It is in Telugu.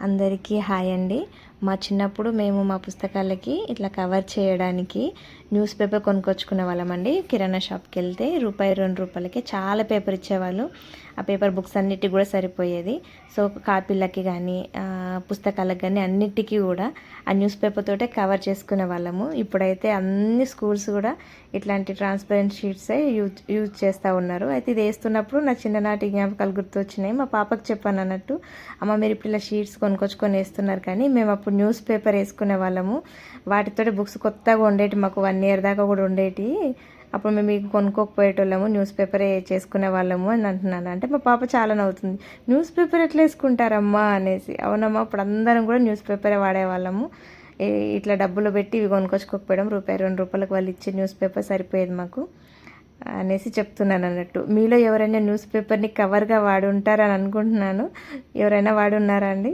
అందరికీ హాయ్ అండి. మా చిన్నప్పుడు మేము మా పుస్తకాలకి ఇట్లా కవర్ చేయడానికి న్యూస్ పేపర్ కొనుక్కొచ్చుకునే వాళ్ళమండి. కిరాణా షాప్కి వెళ్తే రూపాయి 2 రూపాయలకి చాలా పేపర్ ఇచ్చేవాళ్ళు. ఆ పేపర్ బుక్స్ అన్నిటికి కూడా సరిపోయేది. సో కాపీలకి కానీ పుస్తకాలకు కానీ అన్నిటికీ కూడా ఆ న్యూస్ పేపర్ తోటే కవర్ చేసుకునే వాళ్ళము. ఇప్పుడైతే అన్ని స్కూల్స్ కూడా ఇట్లాంటి ట్రాన్స్పరెంట్ షీట్సే యూజ్ చేస్తూ ఉన్నారు. అయితే ఇది వేస్తున్నప్పుడు నా చిన్ననాటి జ్ఞాపకాలు గుర్తొచ్చినాయి. మా పాపకు చెప్పాను అన్నట్టు, అమ్మ మీరు ఇప్పుడు ఇలా షీట్స్ కొనుక్కొచ్చుకొని వేస్తున్నారు, కానీ మేము అప్పుడు న్యూస్ పేపర్ వేసుకునే వాళ్ళము. వాటితో బుక్స్ కొత్తగా ఉండేటి, మాకు 1 year దాకా కూడా ఉండేటి. అప్పుడు మేము మీకు కొనుక్కోకపోయేటోళ్ళము, న్యూస్ పేపరే చేసుకునే వాళ్ళము అని అంటున్నాను. అంటే మా పాప చాలా నవ్వుతుంది, న్యూస్ పేపర్ ఎట్లా వేసుకుంటారమ్మా అనేసి. అవునమ్మా, అప్పుడు అందరం కూడా న్యూస్ పేపరే వాడేవాళ్ళము. ఇట్లా డబ్బులు పెట్టి ఇవి కొనుక్కొచ్చుకోకపోవడం, రూపాయి 2 రూపాయలకు వాళ్ళు ఇచ్చే న్యూస్ పేపర్ సరిపోయేది మాకు అనేసి చెప్తున్నాను అన్నట్టు. మీలో ఎవరైనా న్యూస్ పేపర్ని కవర్గా వాడి ఉంటారని అనుకుంటున్నాను. ఎవరైనా వాడి ఉన్నారా అండి?